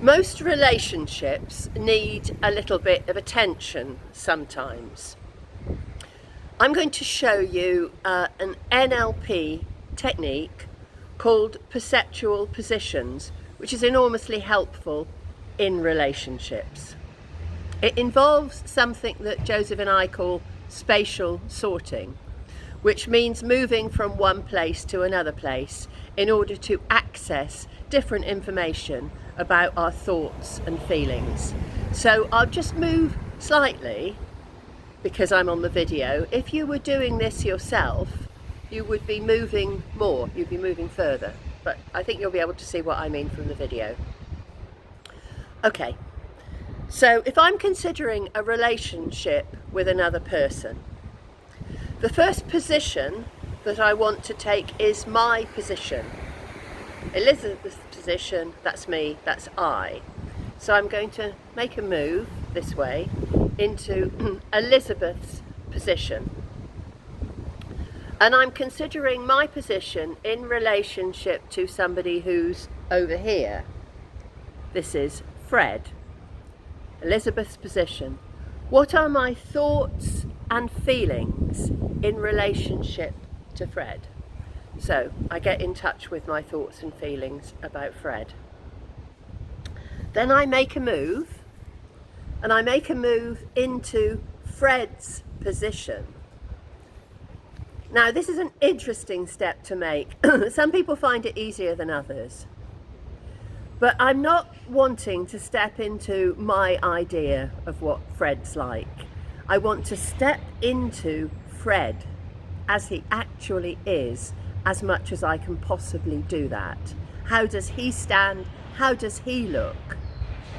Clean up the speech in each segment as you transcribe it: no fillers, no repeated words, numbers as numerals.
Most relationships need a little bit of attention sometimes. I'm going to show you an NLP technique called Perceptual Positions, which is enormously helpful in relationships. It involves something that Joseph and I call spatial sorting, which means moving from one place to another place in order to access different information about our thoughts and feelings. So I'll just move slightly because I'm on the video. If you were doing this yourself, you would be moving more, you'd be moving further, but I think you'll be able to see what I mean from the video. Okay, so if I'm considering a relationship with another person, the first position that I want to take is my position. Elizabeth's position, that's me, that's I. So I'm going to make a move this way into Elizabeth's position. And I'm considering my position in relationship to somebody who's over here. This is Fred. Elizabeth's position. What are my thoughts and feelings in relationship to Fred? So I get in touch with my thoughts and feelings about Fred. Then I make a move, and I make a move into Fred's position. Now this is an interesting step to make. Some people find it easier than others. But I'm not wanting to step into my idea of what Fred's like. I want to step into Fred as he actually is, as much as I can possibly do that. How does he stand? How does he look?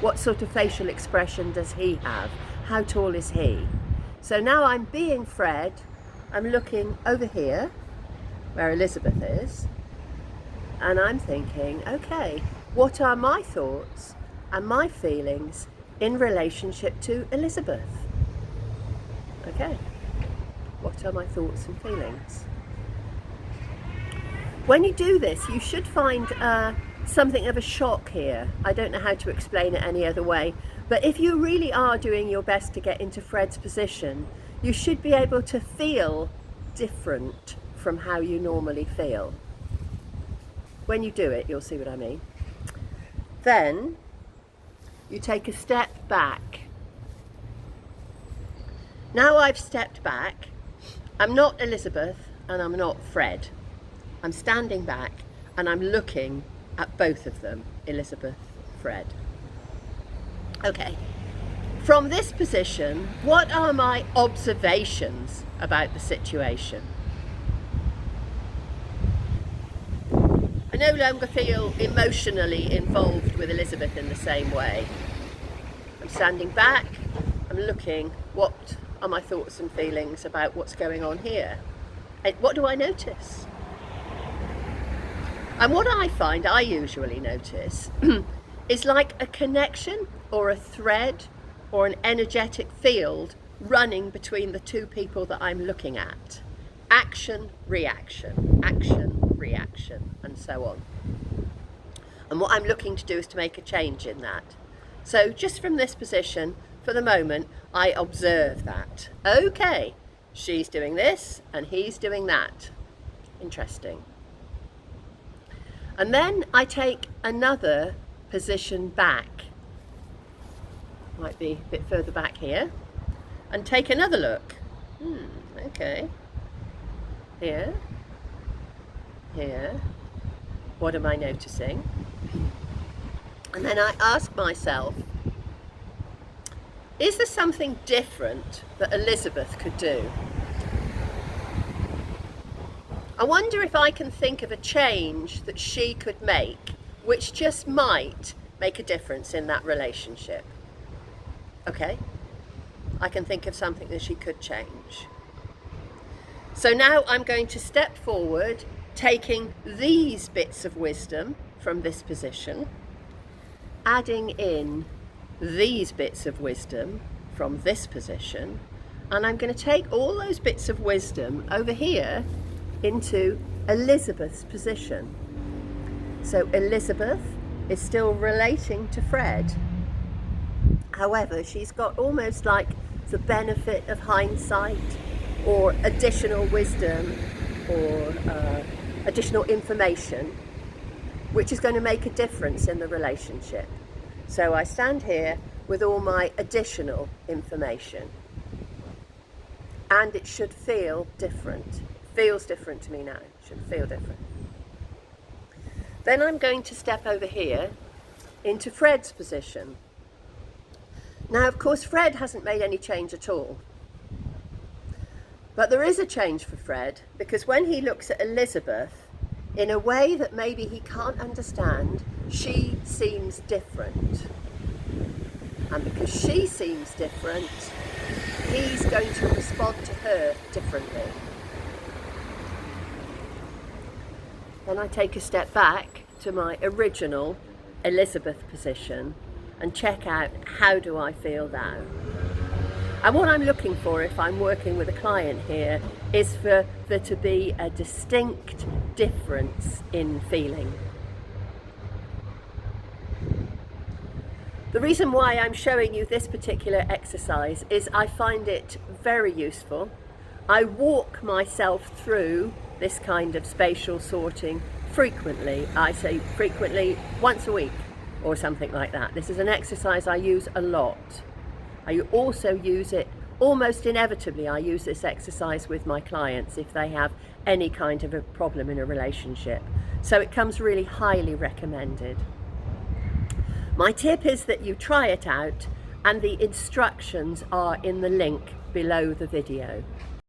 What sort of facial expression does he have? How tall is he? So now I'm being Fred. I'm looking over here where Elizabeth is, and I'm thinking, okay, what are my thoughts and my feelings in relationship to Elizabeth? Okay, what are my thoughts and feelings? When you do this, you should find something of a shock here. I don't know how to explain it any other way, but if you really are doing your best to get into Fred's position, you should be able to feel different from how you normally feel. When you do it, you'll see what I mean. Then you take a step back. Now I've stepped back, I'm not Elizabeth and I'm not Fred. I'm standing back and I'm looking at both of them, Elizabeth, Fred. Okay, from this position, what are my observations about the situation? I no longer feel emotionally involved with Elizabeth in the same way. I'm standing back, I'm looking, what are my thoughts and feelings about what's going on here? And what do I notice? And what I find I usually notice is like a connection or a thread or an energetic field running between the two people that I'm looking at. Action, reaction, and so on. And what I'm looking to do is to make a change in that. So just from this position, for the moment, I observe that. Okay, she's doing this and he's doing that. Interesting. And then I take another position back, might be a bit further back here, and take another look. Okay, here, what am I noticing? And then I ask myself, is there something different that Elizabeth could do? I wonder if I can think of a change that she could make, which just might make a difference in that relationship. Okay, I can think of something that she could change. So now I'm going to step forward, taking these bits of wisdom from this position, adding in these bits of wisdom from this position, and I'm going to take all those bits of wisdom over here into Elizabeth's position. So Elizabeth is still relating to Fred. However, she's got almost like the benefit of hindsight or additional wisdom or additional information, which is going to make a difference in the relationship. So I stand here with all my additional information, and it should feel different. It feels different to me now. It should feel different. Then I'm going to step over here into Fred's position. Now, of course, Fred hasn't made any change at all. But there is a change for Fred, because when he looks at Elizabeth, in a way that maybe he can't understand, she seems different. And because she seems different, he's going to respond to her differently. Then I take a step back to my original Elizabeth position and check out, how do I feel now? And what I'm looking for if I'm working with a client here is for there to be a distinct difference in feeling. The reason why I'm showing you this particular exercise is I find it very useful. I walk myself through this kind of spatial sorting frequently. I say frequently, once a week or something like that. This is an exercise I use a lot. I also use it almost inevitably. I use this exercise with my clients if they have any kind of a problem in a relationship. So it comes really highly recommended. My tip is that you try it out, and the instructions are in the link below the video.